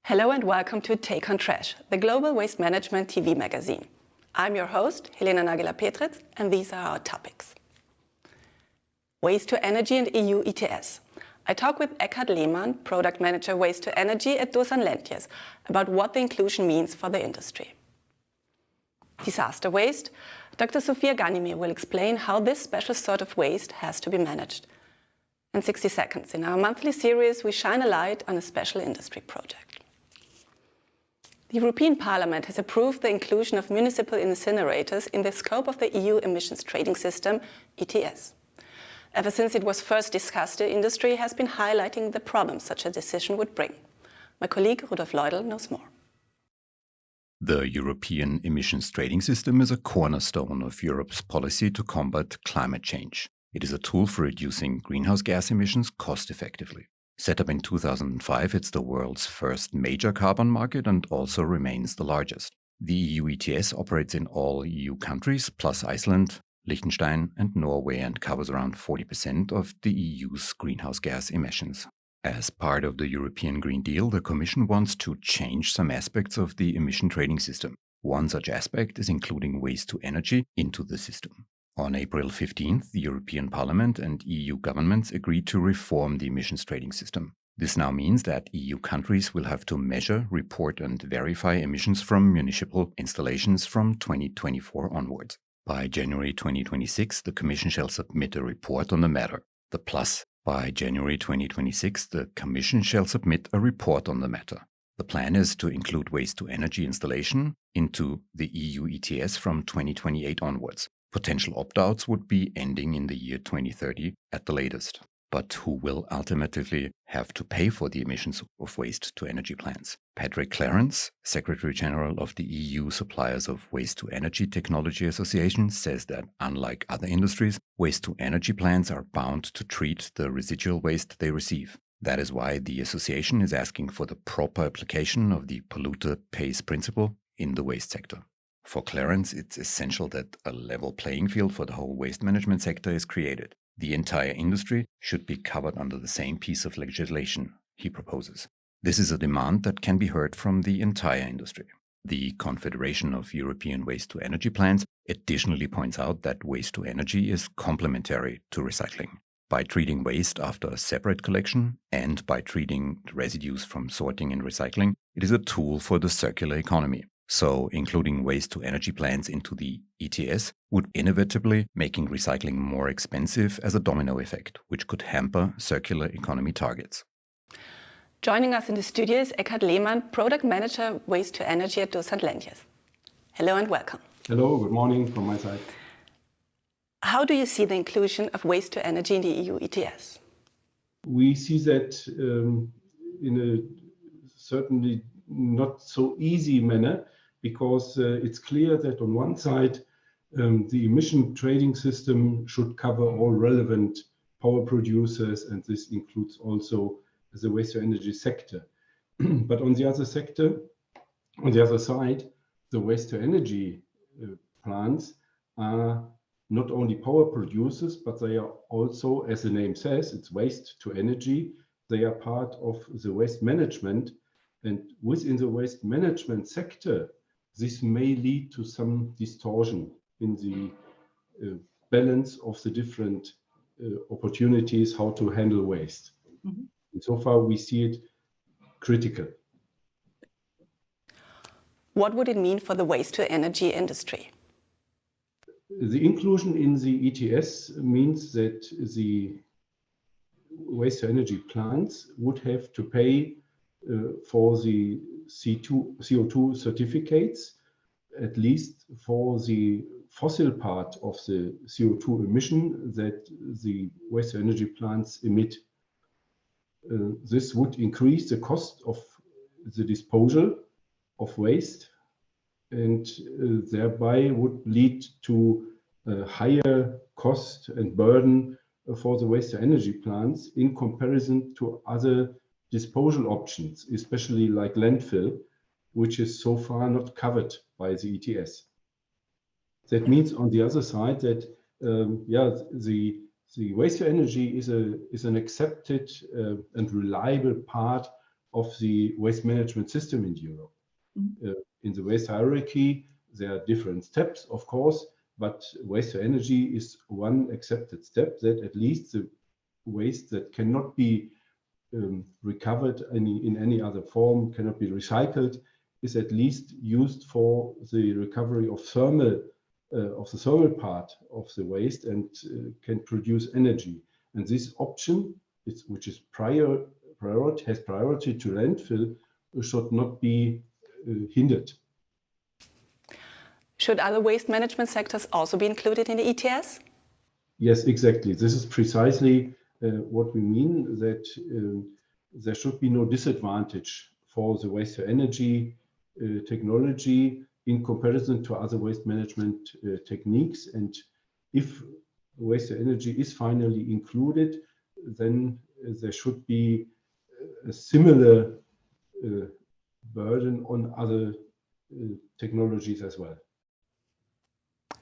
Hello and welcome to Take on Trash, the global waste management TV magazine. I'm your host, Helena Nagela-Petritz, and these are our topics. Waste to Energy and EU ETS. I talk with Eckhard Lehmann, Product Manager Waste to Energy at Dosan Lentjes, about what the inclusion means for the industry. Disaster waste. Dr. Sofia Ganimir will explain how this special sort of waste has to be managed. In 60 seconds, in our monthly series, we shine a light on a special industry project. The European Parliament has approved the inclusion of municipal incinerators in the scope of the EU emissions trading system, ETS. Ever since it was first discussed, the industry has been highlighting the problems such a decision would bring. My colleague Rudolf Leudl knows more. The European emissions trading system is a cornerstone of Europe's policy to combat climate change. It is a tool for reducing greenhouse gas emissions cost-effectively. Set up in 2005, it's the world's first major carbon market and also remains the largest. The EU ETS operates in all EU countries, plus Iceland, Liechtenstein and Norway, and covers around 40% of the EU's greenhouse gas emissions. As part of the European Green Deal, the Commission wants to change some aspects of the emission trading system. One such aspect is including waste to energy into the system. On April 15th, the European Parliament and EU governments agreed to reform the emissions trading system. This now means that EU countries will have to measure, report and verify emissions from municipal installations from 2024 onwards. By January 2026, the Commission shall submit a report on the matter. The plus, by January 2026, the Commission shall submit a report on the matter. The plan is to include waste to energy installation into the EU ETS from 2028 onwards. Potential opt-outs would be ending in the year 2030 at the latest. But who will ultimately have to pay for the emissions of waste to energy plants? Patrick Clarence, Secretary General of the EU Suppliers of Waste to Energy Technology Association, says that unlike other industries, waste to energy plants are bound to treat the residual waste they receive. That is why the association is asking for the proper application of the polluter pays principle in the waste sector. For Clarence, it's essential that a level playing field for the whole waste management sector is created. The entire industry should be covered under the same piece of legislation, he proposes. This is a demand that can be heard from the entire industry. The Confederation of European Waste to Energy Plants additionally points out that waste to energy is complementary to recycling. By treating waste after a separate collection and by treating residues from sorting and recycling, it is a tool for the circular economy. So, including waste to energy plants into the ETS would inevitably making recycling more expensive as a domino effect, which could hamper circular economy targets. Joining us in the studio is Eckhard Lehmann, Product Manager Waste to Energy at Dosan Lentjes. Hello and welcome. Hello, good morning from my side. How do you see the inclusion of waste to energy in the EU ETS? We see that in a certainly not so easy manner, because it's clear that on one side, the emission trading system should cover all relevant power producers, and this includes also the waste to energy sector. But on the other side, the waste to energy plants are not only power producers, but they are also, as the name says, it's waste to energy. They are part of the waste management, and within the waste management sector, this may lead to some distortion in the balance of the different opportunities how to handle waste. Mm-hmm. And so far we see it critical. What would it mean for the waste to energy industry? The inclusion in the ETS means that the waste to energy plants would have to pay for the CO2 certificates, at least for the fossil part of the CO2 emission that the waste to energy plants emit. This would increase the cost of the disposal of waste, and thereby would lead to a higher cost and burden for the waste to energy plants in comparison to other disposal options, especially like landfill, which is so far not covered by the ETS. That means on the other side that the waste to energy is an accepted and reliable part of the waste management system in Europe. In the waste hierarchy, there are different steps, of course, but waste to energy is one accepted step, that at least the waste that cannot be recovered in any other form, cannot be recycled, is at least used for the recovery of the thermal part of the waste and can produce energy. And this option, which is has priority to landfill, should not be hindered. Should other waste management sectors also be included in the ETS? Yes, exactly. This is precisely what we mean, that there should be no disadvantage for the waste to energy technology in comparison to other waste management techniques. And if waste to energy is finally included, then there should be a similar burden on other technologies as well.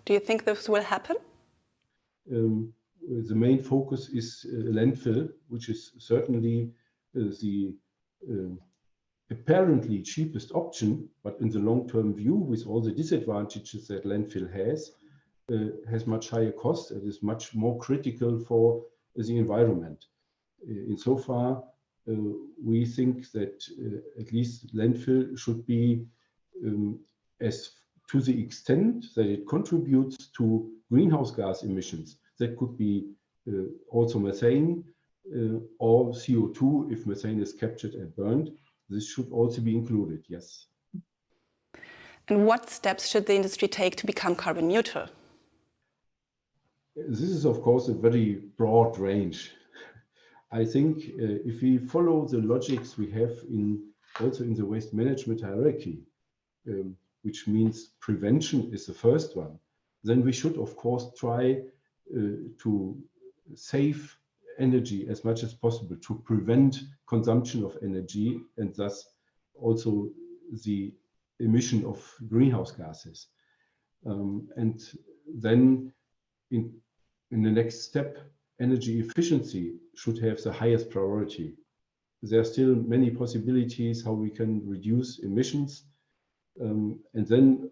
Do you think this will happen? The main focus is landfill, which is certainly the apparently cheapest option, but in the long-term view, with all the disadvantages that landfill has much higher cost and is much more critical for the environment. Insofar, we think that at least landfill should be, as to the extent that it contributes to greenhouse gas emissions. That could be also methane or CO2 if methane is captured and burned. This should also be included, yes. And what steps should the industry take to become carbon neutral? This is, of course, a very broad range. I think if we follow the logics we have also in the waste management hierarchy, which means prevention is the first one, then we should, of course, try to save energy as much as possible, to prevent consumption of energy and thus also the emission of greenhouse gases. And then in the next step, energy efficiency should have the highest priority. There are still many possibilities how we can reduce emissions. And then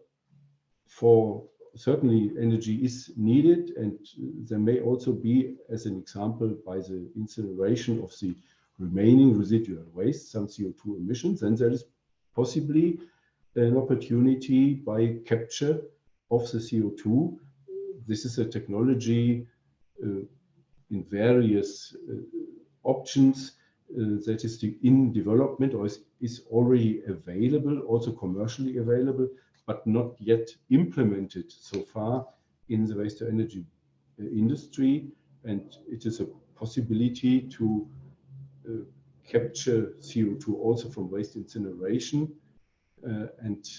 certainly energy is needed, and there may also be, as an example, by the incineration of the remaining residual waste, some CO2 emissions, and there is possibly an opportunity by capture of the CO2. This is a technology in various options that is in development or is already available, also commercially available, but not yet implemented so far in the waste to energy industry. And it is a possibility to capture CO2 also from waste incineration and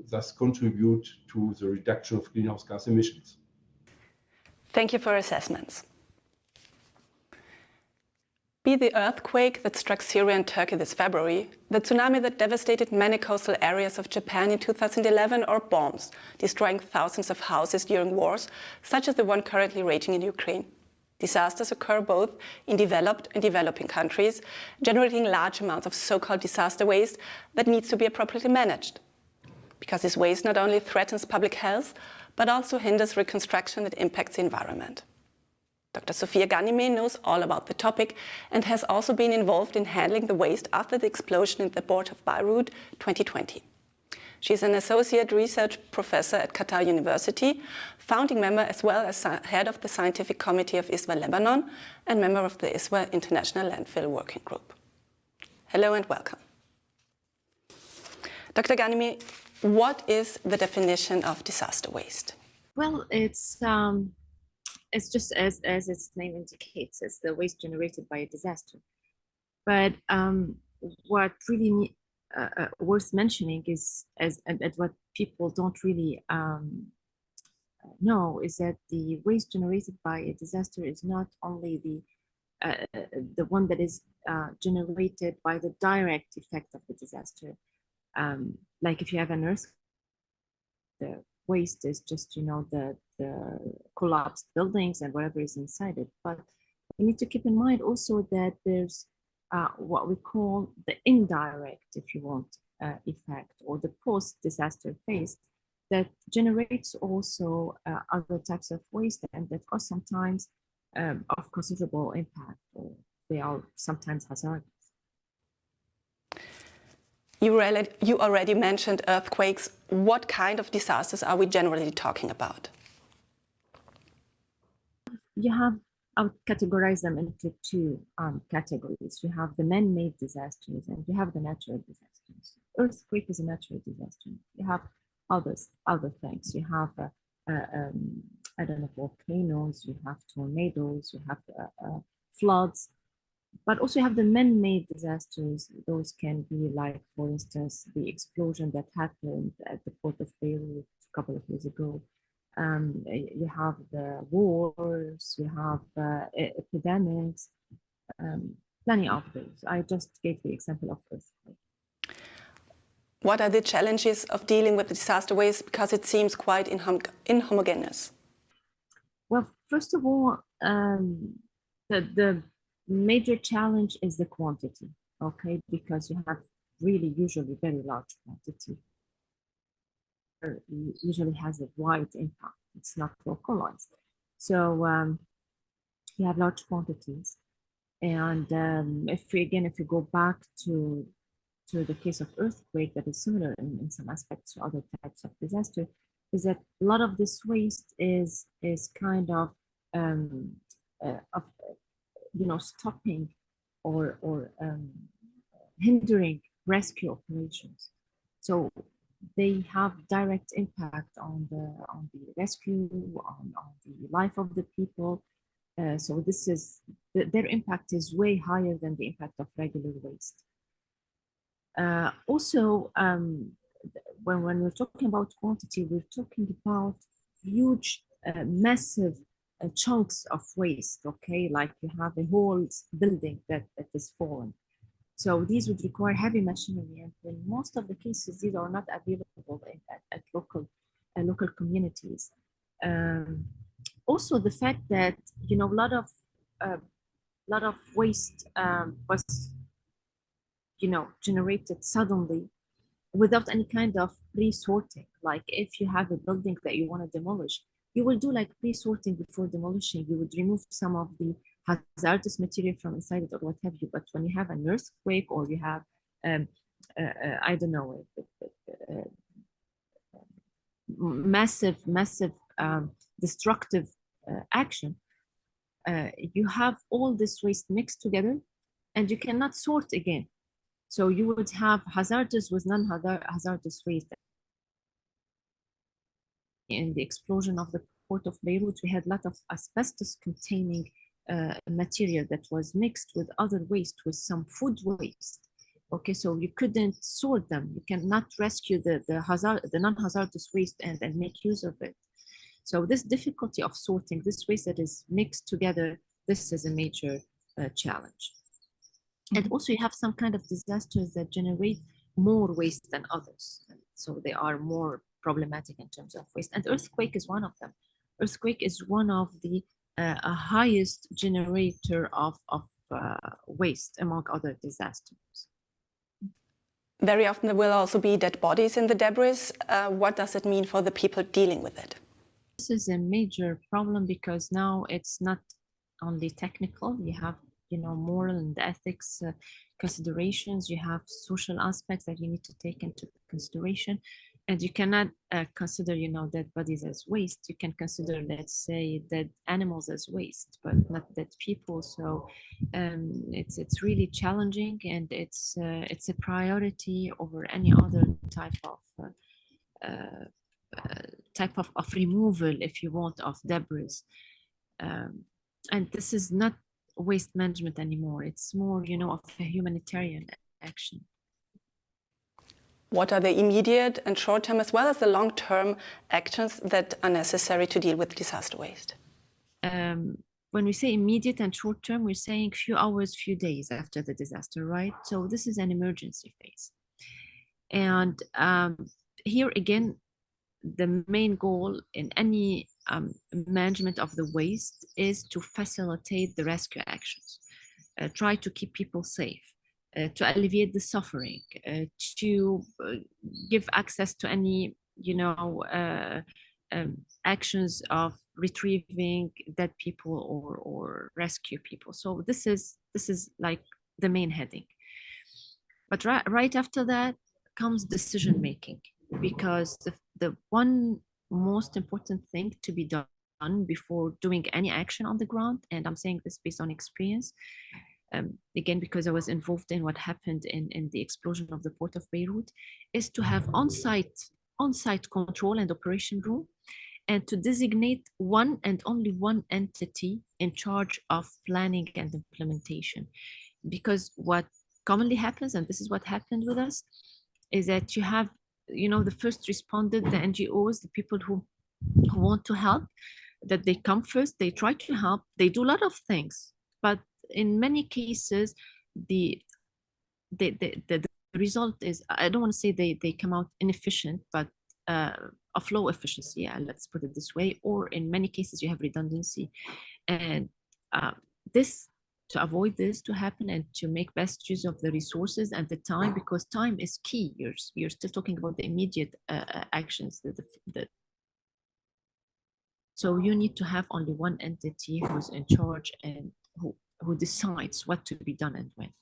thus contribute to the reduction of greenhouse gas emissions. Thank you for your assessments. Be the earthquake that struck Syria and Turkey this February, the tsunami that devastated many coastal areas of Japan in 2011, or bombs destroying thousands of houses during wars, such as the one currently raging in Ukraine. Disasters occur both in developed and developing countries, generating large amounts of so-called disaster waste that needs to be appropriately managed. Because this waste not only threatens public health, but also hinders reconstruction that impacts the environment. Dr. Sophia Ganime knows all about the topic and has also been involved in handling the waste after the explosion in the port of Beirut 2020. She is an associate research professor at Qatar University, founding member as well as head of the scientific committee of ISWA Lebanon and member of the ISWA International Landfill Working Group. Hello and welcome. Dr. Ganime, what is the definition of disaster waste? Well, it's just as its name indicates, it's the waste generated by a disaster. But what really worth mentioning is, and what people don't really know, is that the waste generated by a disaster is not only the one that is generated by the direct effect of the disaster. Like if you have an earthquake, the waste is just, the collapsed buildings and whatever is inside it. But we need to keep in mind also that there's what we call the indirect, if you want, effect, or the post-disaster phase that generates also other types of waste, and that are sometimes of considerable impact, or they are sometimes hazardous. You already mentioned earthquakes. What kind of disasters are we generally talking about? I would categorize them into two categories. You have the man-made disasters and you have the natural disasters. Earthquake is a natural disaster. You have other things. You have, I don't know, volcanoes, you have tornadoes, you have floods, but also you have the man-made disasters. Those can be like, for instance, the explosion that happened at the port of Beirut a couple of years ago. You have the wars, you have epidemics, plenty of those. I just gave the example of earthquake. What are the challenges of dealing with disaster waste? Because it seems quite inhomogeneous. Well, first of all, the major challenge is the quantity, okay? Because you have really usually very large quantity. Usually has a wide impact. It's not localized. So you have large quantities. And if we go back to the case of earthquake, that is similar in some aspects to other types of disaster, is that a lot of this waste is kind of stopping or hindering rescue operations. So they have direct impact on the rescue, on the life of the people. So this is their impact is way higher than the impact of regular waste. Also, when we're talking about quantity, we're talking about huge, massive chunks of waste. Okay, like you have a whole building that is fallen. So these would require heavy machinery, and in most of the cases, these are not available at local communities. Also, the fact that a lot of waste was generated suddenly without any kind of pre-sorting. Like if you have a building that you want to demolish, you will do like pre-sorting before demolishing. You would remove some of the hazardous material from inside it or what have you. But when you have an earthquake or you have, I don't know, massive destructive action, you have all this waste mixed together and you cannot sort again. So you would have hazardous with non-hazardous waste. In the explosion of the port of Beirut, we had a lot of asbestos-containing material that was mixed with other waste, with some food waste. Okay, so you couldn't sort them. You cannot rescue the non-hazardous waste and make use of it. So this difficulty of sorting this waste that is mixed together, this is a major challenge. And also you have some kind of disasters that generate more waste than others. So they are more problematic in terms of waste. And earthquake is one of them. Earthquake is one of the highest generator of waste among other disasters. Very often there will also be dead bodies in the debris. What does it mean for the people dealing with it? This is a major problem because now it's not only technical. You have moral and ethics considerations. You have social aspects that you need to take into consideration, and you cannot consider dead bodies as waste. You can consider, let's say, dead animals as waste, but not dead people. So it's really challenging, and it's a priority over any other type of removal, if you want, of debris. And this is not waste management anymore. It's more, of a humanitarian action. What are the immediate and short-term as well as the long-term actions that are necessary to deal with disaster waste? When we say immediate and short-term, we're saying few hours, few days after the disaster, right? So this is an emergency phase. And here again, the main goal in any management of the waste is to facilitate the rescue actions. try to keep people safe, to alleviate the suffering, to give access to any, actions of retrieving dead people or rescue people. So this is like the main heading. But right after that comes decision making, because the one most important thing to be done before doing any action on the ground, and I'm saying this based on experience, again, because I was involved in what happened in the explosion of the port of Beirut, is to have on-site control and operation room, and to designate one and only one entity in charge of planning and implementation. Because what commonly happens, and this is what happened with us, is that you have, the first responders, the NGOs, the people who want to help, that they come first, they try to help, they do a lot of things, but in many cases, the result is, I don't want to say they come out inefficient, but of low efficiency, yeah, let's put it this way, or in many cases you have redundancy. And this, to avoid this to happen and to make best use of the resources and the time, because time is key. You're still talking about the immediate actions. So you need to have only one entity who's in charge and who decides what to be done and when.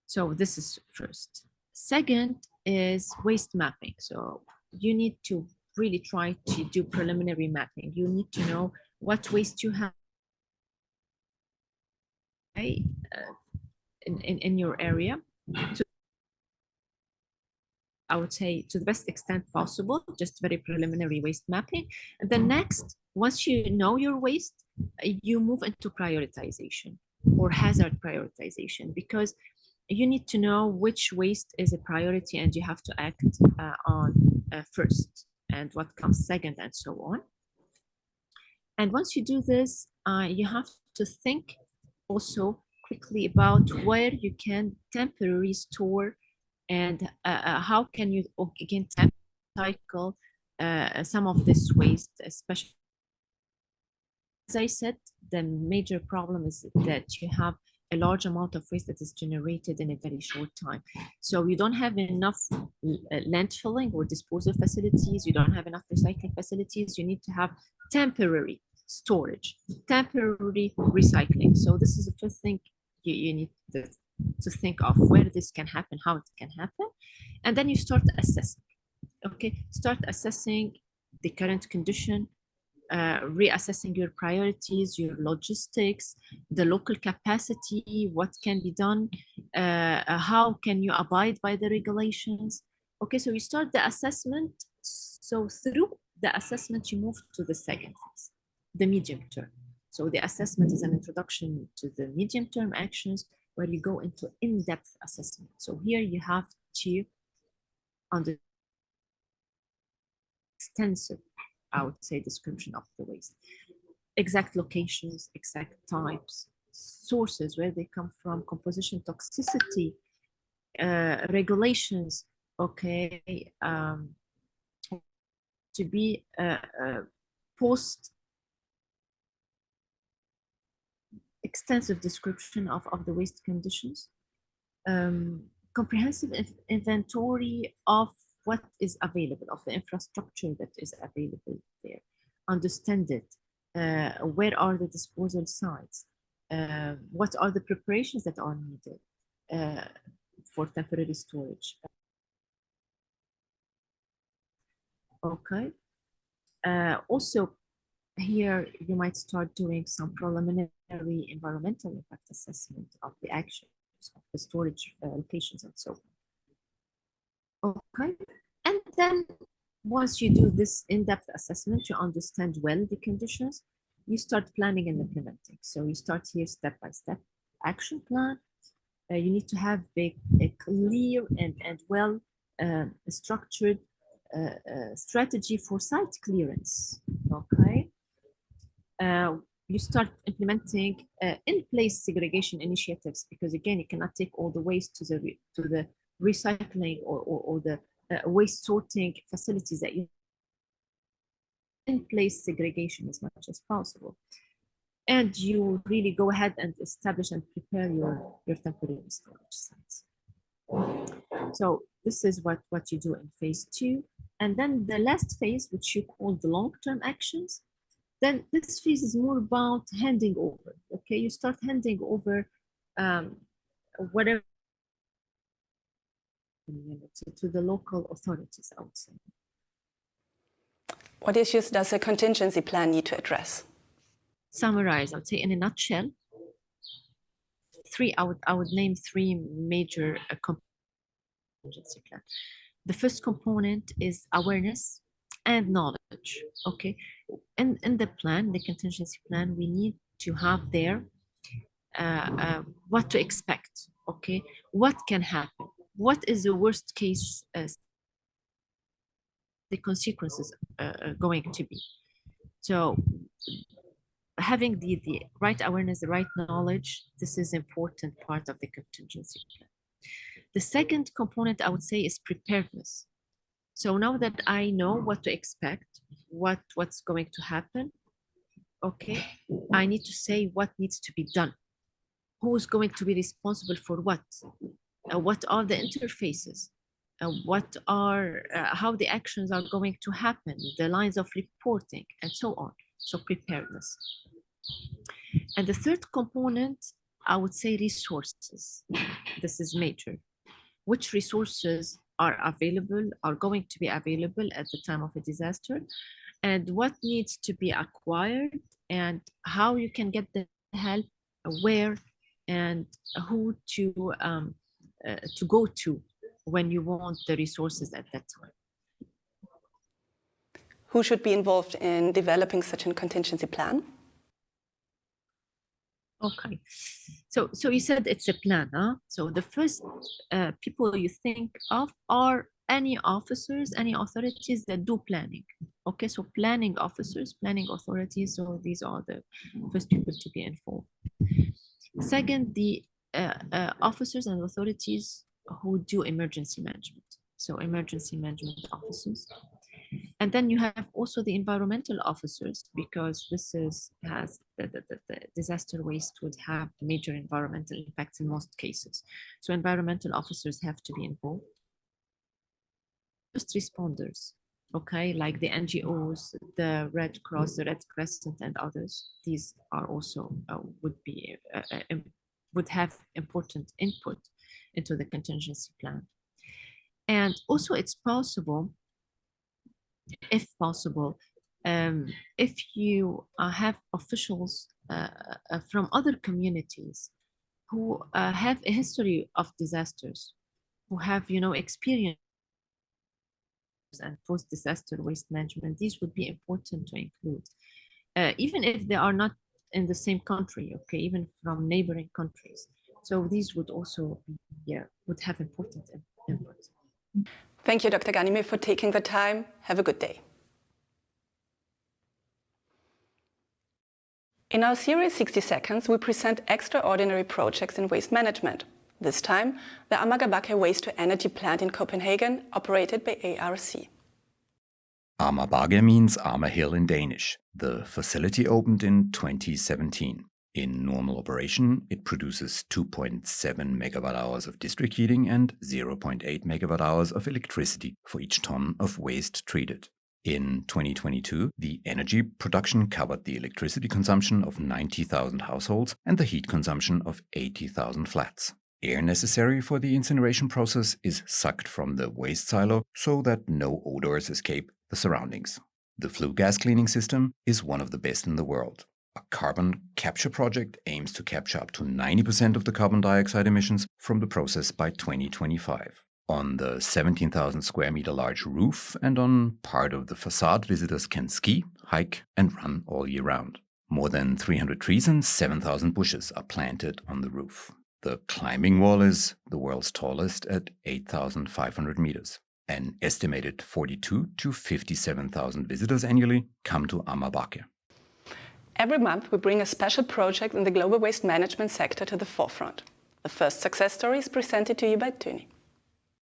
So this is first. Second is waste mapping. So you need to really try to do preliminary mapping. You need to know what waste you have in your area, I would say to the best extent possible, just very preliminary waste mapping. And then next, once you know your waste, you move into prioritization or hazard prioritization, because you need to know which waste is a priority and you have to act on first, and what comes second, and so on. And once you do this, you have to think also quickly about where you can temporarily store, and how can you again cycle some of this waste, especially. As I said, the major problem is that you have a large amount of waste that is generated in a very short time. So you don't have enough landfilling or disposal facilities, you don't have enough recycling facilities, you need to have temporary storage, temporary recycling. So this is the first thing you need to think of, where this can happen, how it can happen. And then you start assessing, okay? Start assessing the current condition, reassessing your priorities, your logistics, the local capacity, what can be done, how can you abide by the regulations. Okay, so you start the assessment. So through the assessment, you move to the second phase, the medium term. So the assessment is an introduction to the medium term actions, where you go into in-depth assessment. So here you have to understand extensive, I would say, description of the waste, exact locations, exact types, sources, where they come from, composition, toxicity, regulations, okay, to be post extensive description of the waste conditions, comprehensive inventory of what is available, of the infrastructure that is available there, understand it, where are the disposal sites, what are the preparations that are needed for temporary storage. Okay. Also, here you might start doing some preliminary environmental impact assessment of the actions of the storage locations and so on. Okay, and then once you do this in-depth assessment, you understand well the conditions, you start planning and implementing. So you start here step-by-step action plan. You need to have a clear and well structured strategy for site clearance. Okay. You start implementing in-place segregation initiatives, because again, you cannot take all the waste to the recycling or the waste sorting facilities that you in-place segregation as much as possible. and you really go ahead and establish and prepare your temporary storage sites. So this is what you do in phase 2. And then the last phase, which you call the long-term actions, then this phase is more about handing over. Okay, you start handing over whatever to the local authorities, I would say. What issues does a contingency plan need to address? Summarize, I would say in a nutshell, I would name 3 major contingency plan. The first component is awareness and knowledge. Okay, in the plan, the contingency plan, we need to have there what to expect. Okay, what can happen? What is the worst case? The consequences going to be. So having the right awareness, the right knowledge, this is an important part of the contingency plan. The second component, I would say, is preparedness. So now that I know what to expect, what's going to happen, okay, I need to say what needs to be done. Who's going to be responsible for what? What are the interfaces? What are, how the actions are going to happen, the lines of reporting, and so on. So preparedness. And the third component, I would say resources. This is major. Which resources are available, are going to be available at the time of a disaster, and what needs to be acquired, and how you can get the help, where, and who to go to when you want the resources at that time. Who should be involved in developing such a contingency plan? Okay, so you said it's a plan, huh? So the first people you think of are any officers, any authorities that do planning. Okay, so planning officers, planning authorities, so these are the first people to be involved. Second, the officers and authorities who do emergency management. So emergency management officers. And then you have also the environmental officers, because this has the disaster waste would have major environmental impacts in most cases. So environmental officers have to be involved. First responders, okay, like the NGOs, the Red Cross, the Red Crescent, and others. These are also would have important input into the contingency plan. And also it's possible, if possible, if you have officials from other communities who have a history of disasters, who have, experience and post-disaster waste management, these would be important to include, even if they are not in the same country, okay, even from neighboring countries. So these would also be, would have important input. Thank you, Dr. Ghanimi, for taking the time. Have a good day. In our series 60 Seconds, we present extraordinary projects in waste management. This time, the Amagar Bakke WtE plant in Copenhagen, operated by ARC. Amager Bakke means Armor Hill in Danish. The facility opened in 2017. In normal operation, it produces 2.7 megawatt-hours of district heating and 0.8 megawatt-hours of electricity for each ton of waste treated. In 2022, the energy production covered the electricity consumption of 90,000 households and the heat consumption of 80,000 flats. Air necessary for the incineration process is sucked from the waste silo so that no odors escape the surroundings. The flue gas cleaning system is one of the best in the world. A carbon capture project aims to capture up to 90% of the carbon dioxide emissions from the process by 2025. On the 17,000 square meter large roof and on part of the facade, visitors can ski, hike, and run all year round. More than 300 trees and 7,000 bushes are planted on the roof. The climbing wall is the world's tallest at 8,500 meters. An estimated 42,000 to 57,000 visitors annually come to Amager Bakke. Every month, we bring a special project in the global waste management sector to the forefront. The first success story is presented to you by Thöni.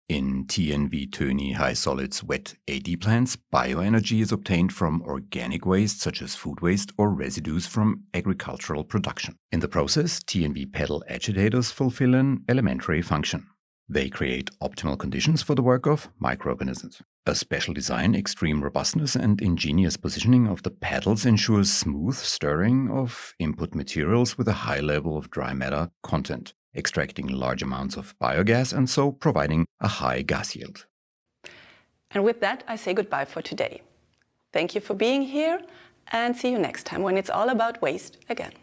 In TNV Thöni high solids WtE plants, bioenergy is obtained from organic waste such as food waste or residues from agricultural production. In the process, TNV pedal agitators fulfill an elementary function. They create optimal conditions for the work of microorganisms. A special design, extreme robustness, and ingenious positioning of the pedals ensures smooth stirring of input materials with a high level of dry matter content, extracting large amounts of biogas and so providing a high gas yield. And with that, I say goodbye for today. Thank you for being here and see you next time when it's all about waste again.